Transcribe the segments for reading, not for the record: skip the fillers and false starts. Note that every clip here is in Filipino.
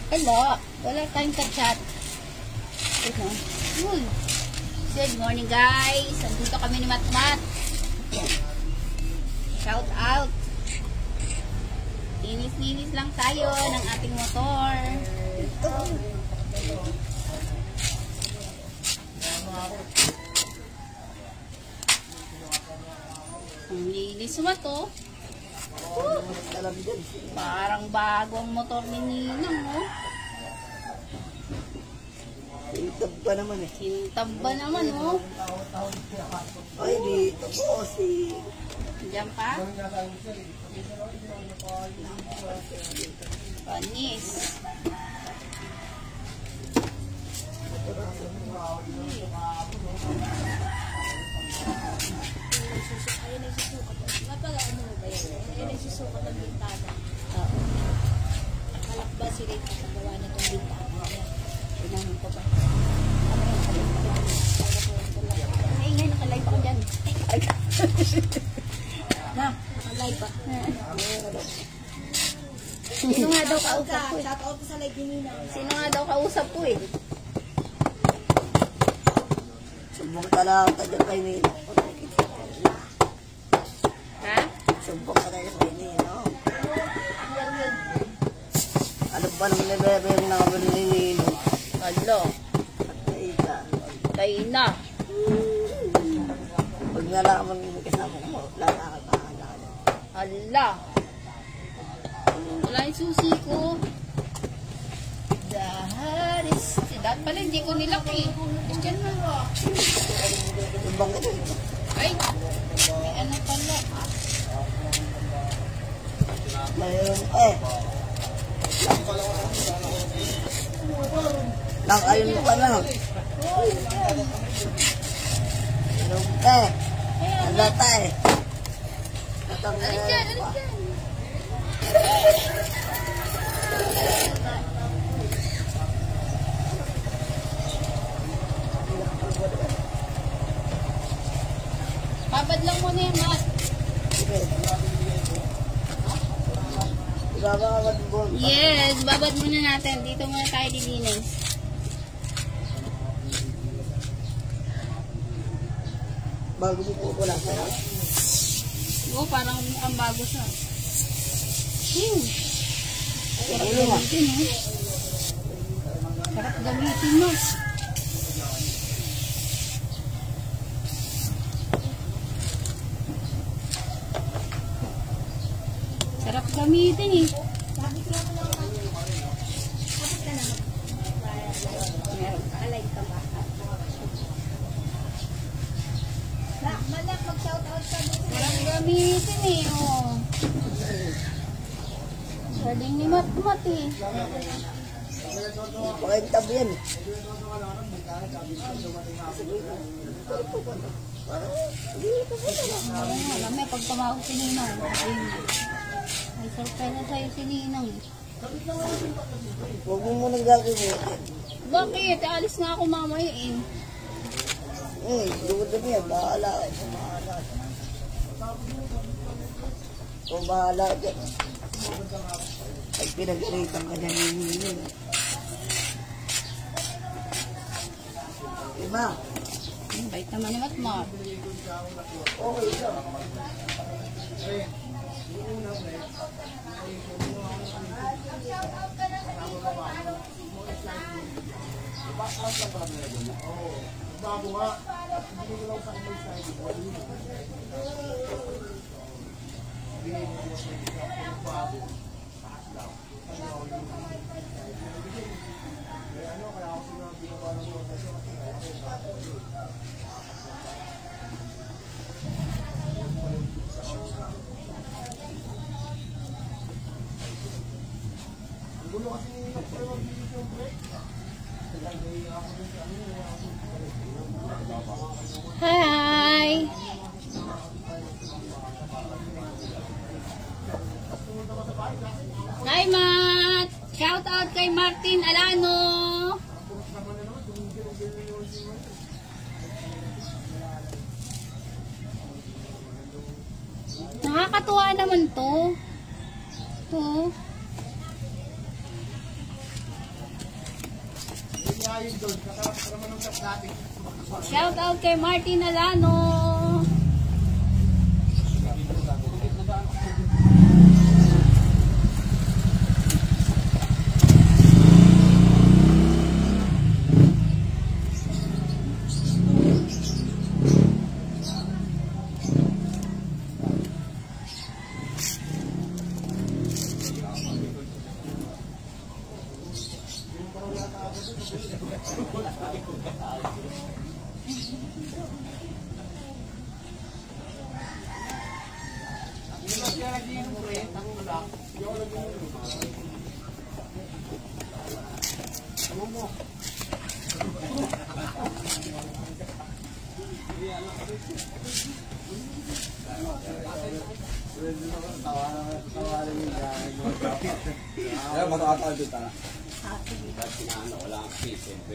Wala tayong ka-chat. Good morning guys. Andito kami ni Matmat. Shout out. Linis-linis lang tayo ng ating motor. Ang linis mo to. Parang bagong motor ni Ninang, oh. Hintab ba naman eh? Hintab ba naman, oh? Ay, dito po si... Diyan pa? Panis. Ayun ay susukat. Mapag-ano mo ba yan? Ayun ay susukat ang bintana. Nakalak ba si Rita sa gawa na itong bintana? Pinahin ko pa. Naingay, nakalive ako dyan. Na, nakalive pa. Sino nga daw kausap ko eh? Shout out sa live ni Nina. Sino nga daw kausap ko eh? Sumbong ka lang tayo kay Nino. Ha? Sumbong ka tayo kay Nino. Ano ba nang nilere yung namin ni Nino? Alo. Patay ka. Tayo na. Pag nalaman mo kasama mo, lalakad pa halala. Hala. Wala yung susi ko. Daharis. Dahil pala hindi ko nilaki. Diyan na. Sumbong ka tayo. Ay. May ano pala. Mayroon eh. Lang ayun mo ka na. Mayroon eh. Ano tayo? Alis dyan, alis dyan. Babad lang muna yan, Mat. Yes, babad muna natin. Dito muna tayo dilinis. Bago mo po wala sa Oo, parang mukhang bago siya. Sarap ulo nga. gamitin, oh. Sarap gamitin, no? Sarap gamitin, eh. Meron ka. Alive ka ba? Malak, mag-shout out ka dito. Sarap gamitin, eh, oh. Galing ni Matmat, eh. Pakintab yan. Alam mo, pag tumawag si Ninang, ay sorpresa sa'yo si Ninang, eh. Huwag mo munang gagawin. Bakit? Alis nga ako mamaya, eh. Duwad na yan. Bahala. Kung bahala dyan. Ay, pinag-iritan ka dyan yung Diba? Bait naman ni Matmat. Okay siya. Bago nga. Hindi ko lang sa ibang side. Bago. Hi! Hi, Matt! Shout out kay Martin Alano! Nakakatuwa naman to. To. pagkain doon. Para manungkat natin. Shout out kay Martin Alano.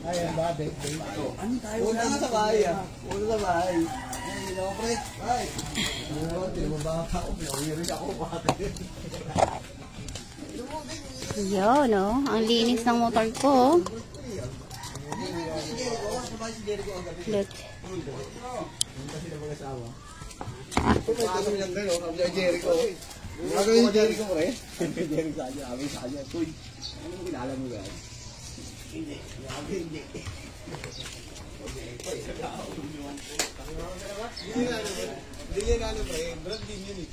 Ayan ba, babe? Una sa bahay ah. Una sa bahay. Ay, ako pre. Ay. Hindi mo ba ako? Pinawirin ako. Yun, no? Ang linis ng motor ko. Look. Kami ng gano'n. Kami ng Jericho. Gagawin yung Jericho pre. Jericho sa kanya. Kami sa kanya. Tuy. Ano mo kilala mo yan? Hindi. Hindi. Hindi yan ano pre. Brand din yun eh.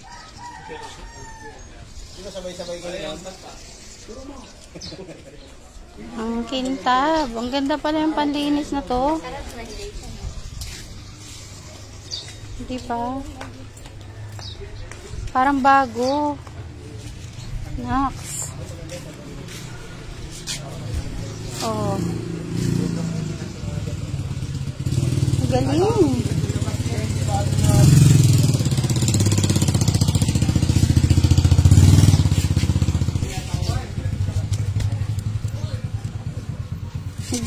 Sino sabay-sabay ko yan? Ang kintab. Ang ganda pala yung panlinis na to. Di ba? Parang bago. Nox. Oh. Galing.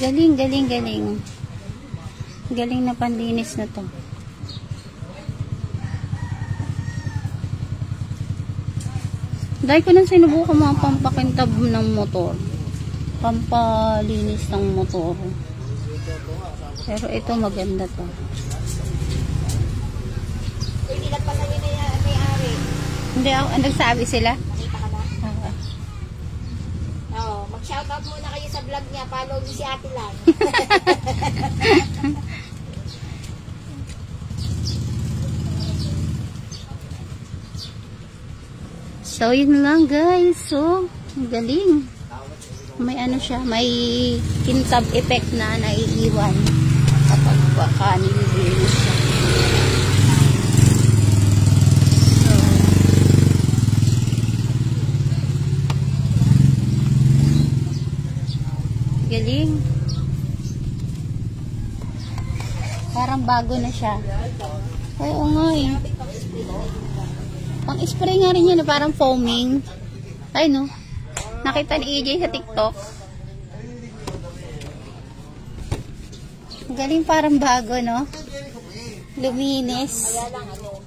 Galing, galing, galing. Galing na panlinis na to. Dahil ko nang sinubukan mga pampakintab ng motor. Pampalinis ng motor. Pero ito maganda to. Hindi nagpasa niya na may-ari. Hindi ako, nagsabi sila. Nakita ka na? Oo, mag-shoutout muna kayo sa vlog niya. Follow niyo si Ate Lan. So, yun lang guys. So, galing. May ano siya, may kintab effect na naiiwan kapag baka nililinis siya. So, galing. Parang bago na siya. Oo nga eh. Pang-spray nga rin yun na parang foaming. Ay no. Nakita ni EJ sa TikTok. Galing, parang bago, no? Luminis. Kaya lang ano,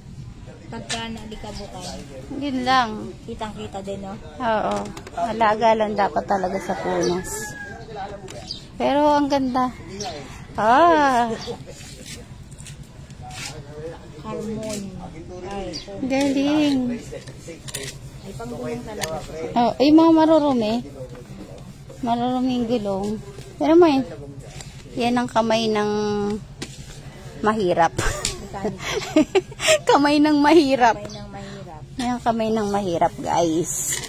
pagka nalikabukan, Yun lang. kitang-kita din, no? Oo. Alaga lang dapat talaga sa punos. Pero ang ganda. Ah. Harmon. Ay, Galing. ay panggulong talaga. Oh, yung mga marurumi. Maruruming gulong. Pero may, yan ang kamay ng mahirap. Kamay ng mahirap. May nang mahirap. Yan ang kamay ng mahirap, guys.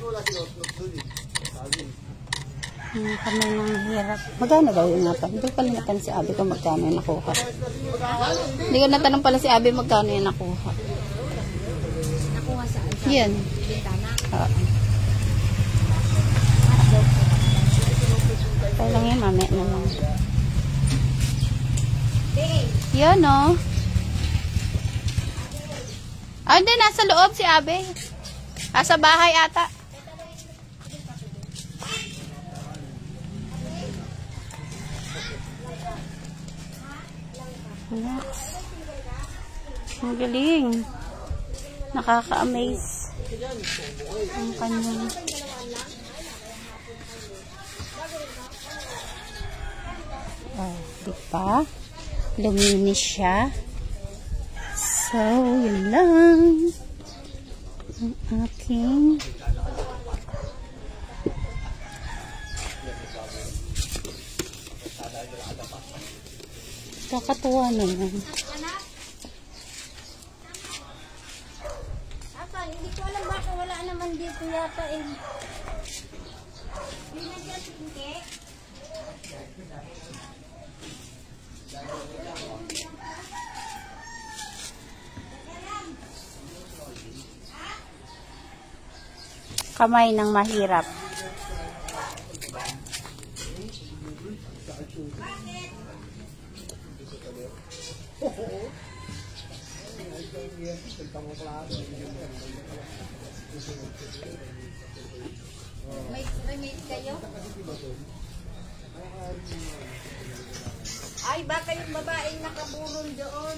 Yan ang kamay ng mahirap. Magkano daw yung nga pa? Hindi ko pala natanong si Abby kung magkano yung nakuha. Hindi ko natanong pala si Abby magkano yung nakuha. Nakuha saan? Sa Yan. bintana? Oo. Kaya lang yan, mamaya na lang. Yan, no? Ah, hindi, nasa loob si Abe. Sa bahay ata. Ang galing. Nakaka-amaze. Ang kanyang pa. Luminis siya. So, yun lang. Ang aking kakatuwa naman. Hindi ko alam baka wala naman dito yata eh. Hindi na dyan, hindi. Kamay ng mahirap. May meet kayo? Ay, baka yung babaeng nakabulong doon.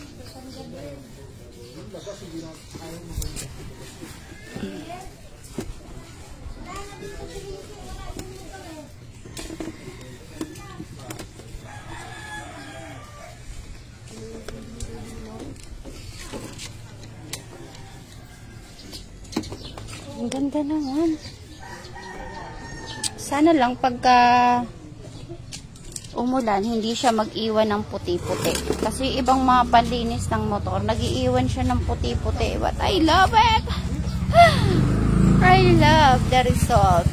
Ang ganda naman. Sana lang pagka umulan, hindi siya mag-iwan ng puti-puti. Kasi ibang mga panlinis ng motor, nag-iiwan siya ng puti-puti. But I love it! I love the result.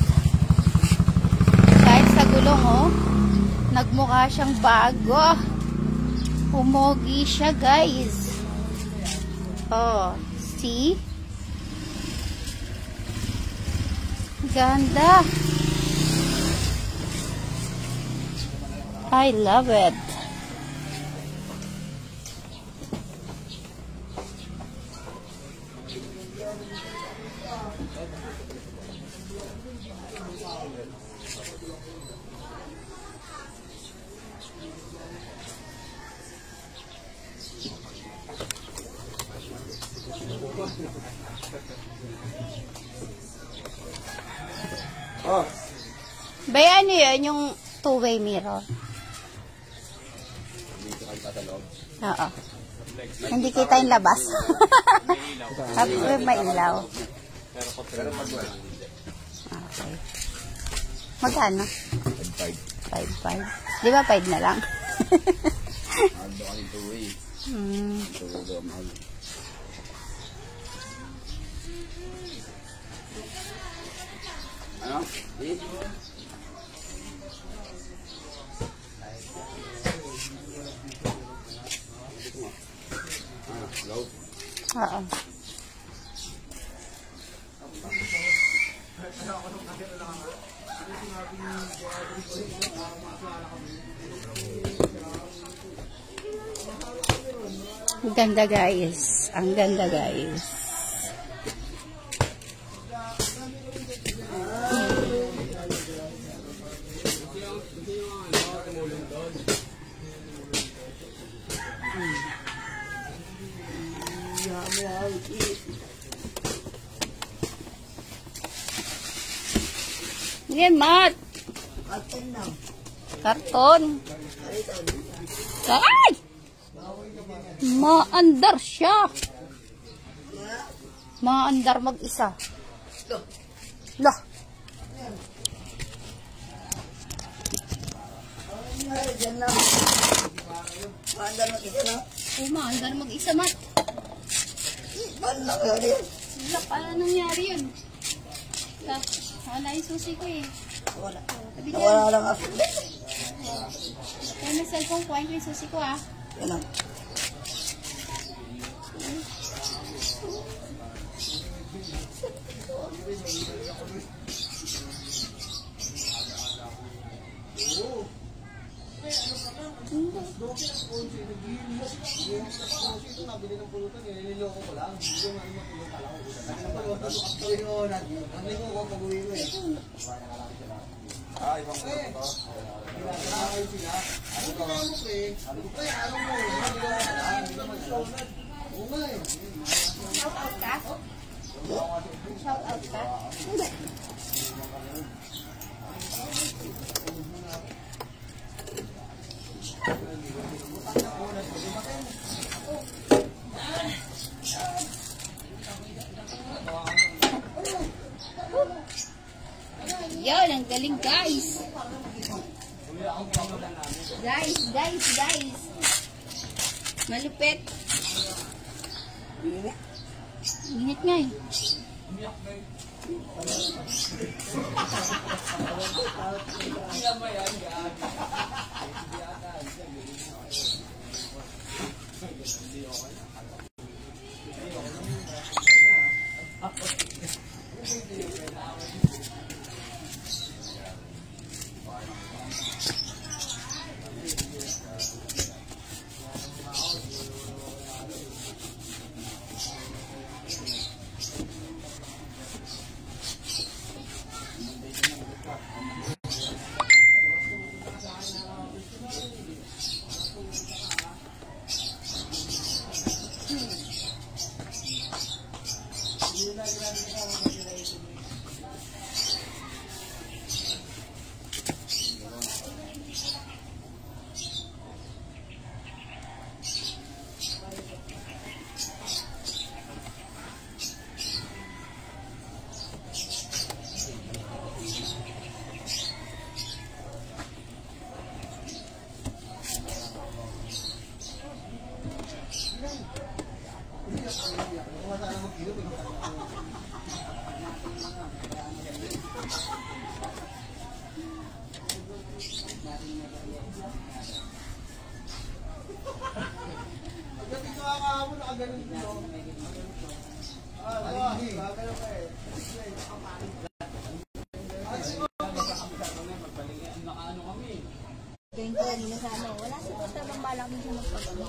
Kahit sa gulong, oh, nagmukha siyang bago. Pumogi siya, guys. Oh, see? Ganda. I love it. Oh. Bayan niyo yun, yung two-way mirror. Oo. Hindi kita yung labas. May ilaw. Okay. Magkano? 5.5. Di ba 5 na lang? Ano? Oo. Ang ganda, guys. Ang ganda, guys. Yan, Mat. Karton. Ay! Maandar siya. Maandar mag-isa. Lah. Maandar mag-isa, Mat. Paano nangyari yun? Wala yung susi ko eh. Wala lang ako. Kaya may cellphone ko, ayun yung susi ko ah. Wala. Shout out ka? Hindi. Yan, ang galing guys. Guys. Malupit. Init nga eh. Ganyan ko kanina sa ano. Wala siguro tamang balak din siya magpag-ano.